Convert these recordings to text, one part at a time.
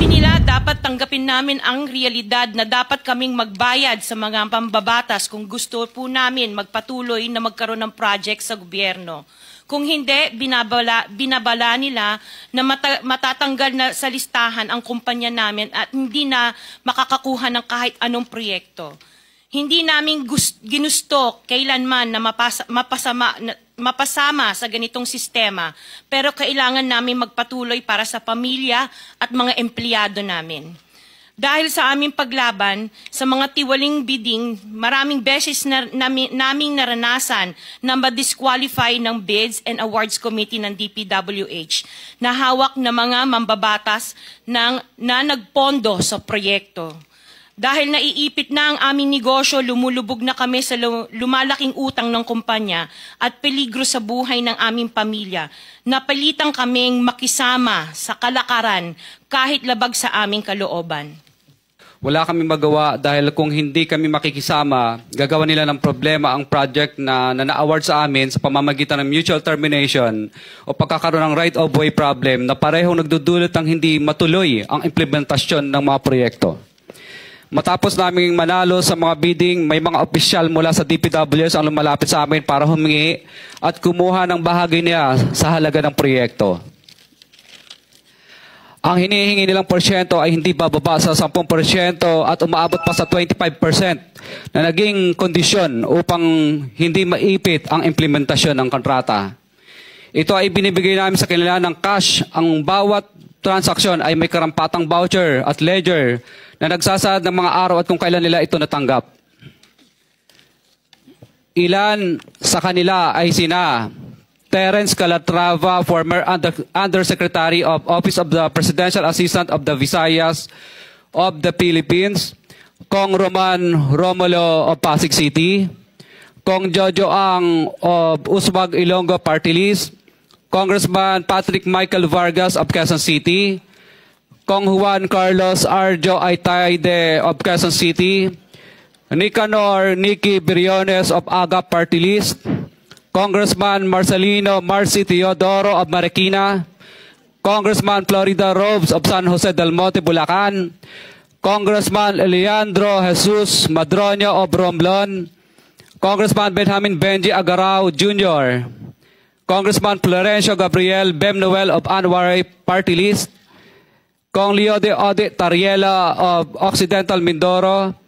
Sabi nila, dapat tanggapin namin ang realidad na dapat kaming magbayad sa mga pambabatas kung gusto po namin magpatuloy na magkaroon ng project sa gobyerno. Kung hindi, binabala nila na matatanggal na sa listahan ang kumpanya namin at hindi na makakakuha ng kahit anong proyekto. Hindi namin ginusto kailanman na mapasama sa ganitong sistema, pero kailangan namin magpatuloy para sa pamilya at mga empleyado namin. Dahil sa aming paglaban sa mga tiwaling bidding, maraming beses naming naranasan na ma-disqualify ng Bids and Awards Committee ng DPWH na hawak na mga mambabatas na nagpondo sa proyekto. Dahil naiipit na ang aming negosyo, lumulubog na kami sa lumalaking utang ng kumpanya at peligro sa buhay ng aming pamilya. Napilitan kaming makisama sa kalakaran kahit labag sa aming kalooban. Wala kami magawa dahil kung hindi kami makikisama, gagawa nila ng problema ang project na na-award sa amin sa pamamagitan ng mutual termination o pagkakaroon ng right-of-way problem na parehong nagdudulot ng hindi matuloy ang implementasyon ng mga proyekto. Matapos naming manalo sa mga bidding, may mga opisyal mula sa DPWS ang lumalapit sa amin para humingi at kumuha ng bahagi niya sa halaga ng proyekto. Ang hinihingi nilang porsyento ay hindi bababa sa 10% at umaabot pa sa 25% na naging kondisyon upang hindi maipit ang implementasyon ng kontrata. Ito ay binibigay namin sa kanila ng cash. Ang bawat transaksyon ay may karampatang voucher at ledger na nagsasaad ng mga araw at kung kailan nila ito natanggap. Ilan sa kanila ay sina Terence Calatrava, former Undersecretary of Office of the Presidential Assistant of the Visayas of the Philippines, Kong Roman Romulo of Pasig City, Kong Jojo Ang of Uswag Ilonggo Party List, Congressman Patrick Michael Vargas of Quezon City, Kong Juan Carlos Arjo Aitaide of Quezon City, Nicanor Nicky Briones of Agap Party List, Congressman Marcelino Marcy Teodoro of Marikina, Congressman Florida Robes of San Jose del Monte, Bulacan, Congressman Leandro Jesus Madroño of Romblon, Congressman Benjamin Benji Agarao Jr., Congressman Florencio Gabriel Bemnoel of Anwaray Party List, Kong Leo de Ode Tariela of Occidental Mindoro,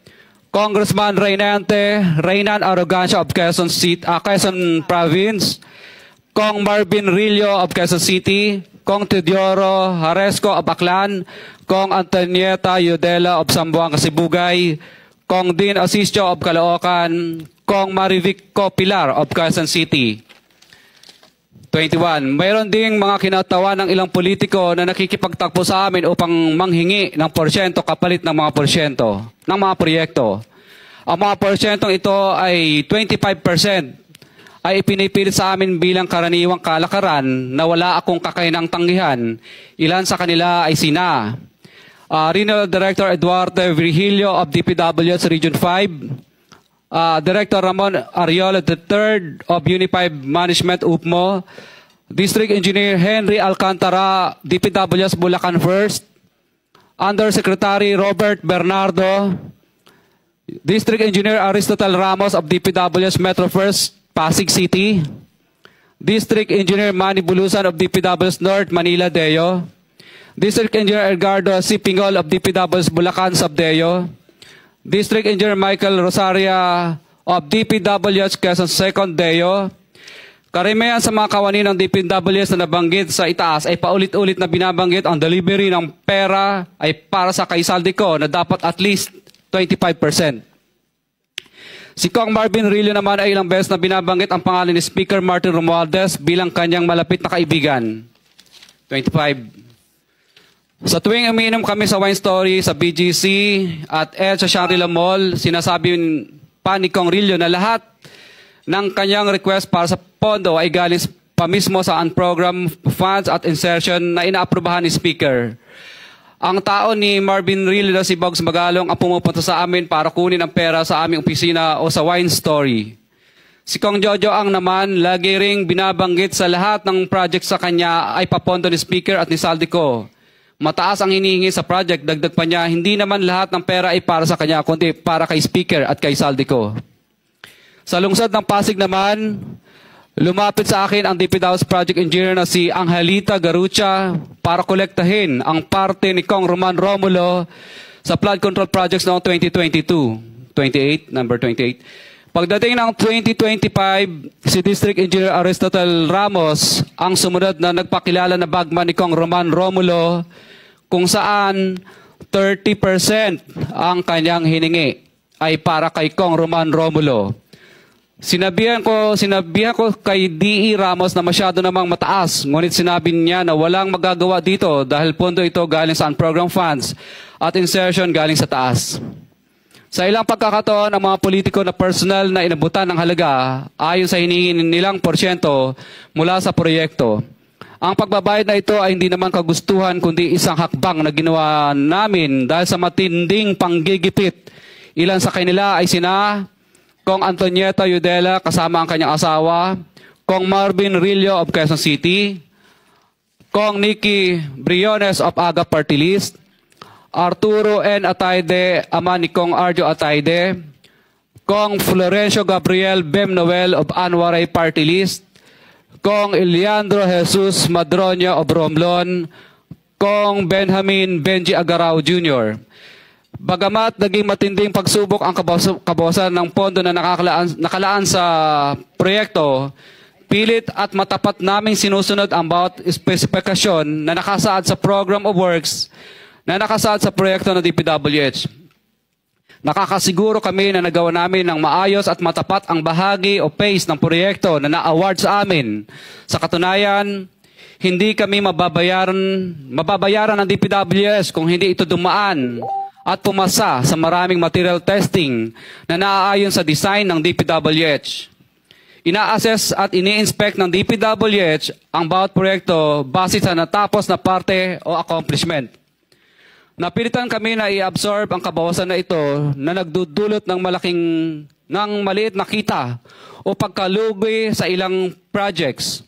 Congressman Reynan Arrogancia of Quezon Province, Kong Marvin Rillo of Quezon City, Kong Teodoro Haresco of Aklan, Kong Antonieta Yudela of Zamboanga, Sibugay, Kong Dean Asisio of Caloocan, Kong Marivico Pilar of Quezon City. 21. Mayroon ding mga kinatawa ng ilang politiko na nakikipagtakbo sa amin upang manghingi ng porsyento kapalit ng mga porsyento ng mga proyekto. Ang mga porsyentong ito ay 25% ay ipinipilit sa amin bilang karaniwang kalakaran na wala akong kakainang tanggihan. Ilan sa kanila ay sina Regional Director Eduardo Virgilio of DPWS Region 5, Director Ramon Ariola III of Unified Management UPMO, District Engineer Henry Alcantara, DPWS Bulacan First, Undersecretary Robert Bernardo, District Engineer Aristotle Ramos of DPWS Metro First, Pasig City, District Engineer Manny Bulusan of DPWS North, Manila Deo, District Engineer Edgardo C. Pingol of DPWS Bulacan Subdeo, District Engineer Michael Rosaria of DPWS Quezon Second Deo. Karamihan sa mga kawani ng DPWS na nabanggit sa itaas ay paulit-ulit na binabanggit ang delivery ng pera ay para sa kaisaldi ko na dapat at least 25%. Si Kong Marvin Rillo naman ay ilang beses na binabanggit ang pangalan ni Speaker Martin Romualdez bilang kanyang malapit na kaibigan. 25. Sa tuwing umiinom kami sa Wine Story, sa BGC at sa Shangri-La Mall, sinasabi pa ni Kong Rillo na lahat ng kanyang request para sa pondo ay galing pa mismo sa unprogrammed funds at insertion na inaaprubahan ni Speaker. Ang tao ni Marvin Rillo na si Bogs Magalong ang pumupunta sa amin para kunin ang pera sa aming opisina o sa Wine Story. Si Kong Jojo Ang naman, lagi ring binabanggit sa lahat ng project sa kanya ay papondo ni Speaker at ni Saldico. mataas ang hinihingi sa project, dagdag pa niya, hindi naman lahat ng pera ay para sa kanya, kundi para kay Speaker at kay Saldico. Sa lungsod ng Pasig naman, lumapit sa akin ang DPW's project engineer na si Angelita Garucha para kolektahin ang parte ni Kong Roman Romulo sa flood control projects noong 2022. Number 28. Pagdating ng 2025, si District Engineer Aristotle Ramos ang sumunod na nagpakilala na bagman ni Kong Roman Romulo kung saan 30% ang kanyang hiningi ay para kay Kong Roman Romulo. Sinabihan ko kay D.E. Ramos na masyado namang mataas, ngunit sinabi niya na walang magagawa dito dahil pondo ito galing sa unprogram funds at insertion galing sa taas. Sa ilang pagkakataon, ang mga politiko na personal na inabutan ng halaga ayon sa hinihingi nilang porsyento mula sa proyekto. Ang pagbabayad na ito ay hindi naman kagustuhan kundi isang hakbang na ginawa namin dahil sa matinding panggigipit. Ilan sa kanila ay sina Kong Antonieta Yudela kasama ang kanyang asawa, Kong Marvin Rillo of Quezon City, Kong Nikki Briones of Aga Party List, Arturo N. Ataide, ama ni Kong Arjo Ataide, Kong Florencio Gabriel Bem Noel of Anwaray Party List, Kong Eliandro Jesus Madroña of Romblon, Kong Benjamin Benji Agarao Jr. Bagamat naging matinding pagsubok ang kabawasan ng pondo na nakalaan sa proyekto, pilit at matapat naming sinusunod ang bawat espesifikasyon na nakasaad sa Program of Works na nakasaad sa proyekto ng DPWH. Nakakasiguro kami na nagawa namin ng maayos at matapat ang bahagi o phase ng proyekto na na-award sa amin. Sa katunayan, hindi kami mababayaran ng DPWH kung hindi ito dumaan at pumasa sa maraming material testing na naaayon sa design ng DPWH. Ina-assess at ini-inspect ng DPWH ang bawat proyekto base sa natapos na parte o accomplishment. Napilitan kami na i-absorb ang kabawasan na ito na nagdudulot ng maliit na kita o pagkalugi sa ilang projects.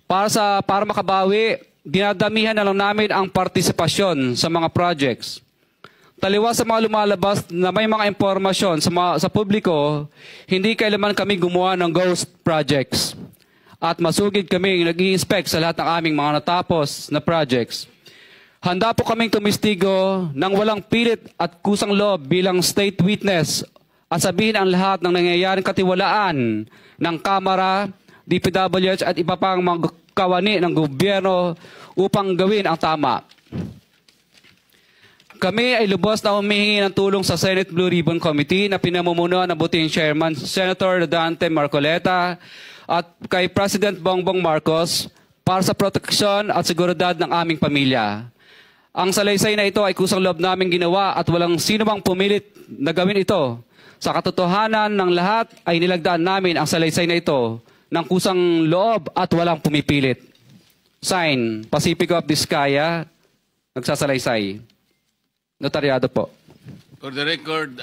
Para makabawi, dinadamihan na lang namin ang partisipasyon sa mga projects. Taliwas sa mga lumalabas na may mga impormasyon sa publiko, hindi kailanman kami gumawa ng ghost projects. At masugid kami nag-i-inspect sa lahat ng aming mga natapos na projects. Handa po kaming tumistigo ng walang pilit at kusang loob bilang state witness at sabihin ang lahat ng nangyayaring katiwalaan ng Kamara, DPWH at iba pang mga kawani ng gobyerno upang gawin ang tama. Kami ay lubos na humihingi ng tulong sa Senate Blue Ribbon Committee na pinamumunuan ng buting Chairman Senator Dante Marcoleta at kay President Bongbong Marcos para sa proteksyon at seguridad ng aming pamilya. Ang salaysay na ito ay kusang loob naming ginawa at walang sino mang pumilit na gawin ito. Sa katotohanan ng lahat ay nilagdaan namin ang salaysay na ito ng kusang loob at walang pumipilit. Sign, Pacifico of Vizcaya, nagsasalaysay. Notaryado po. For the record,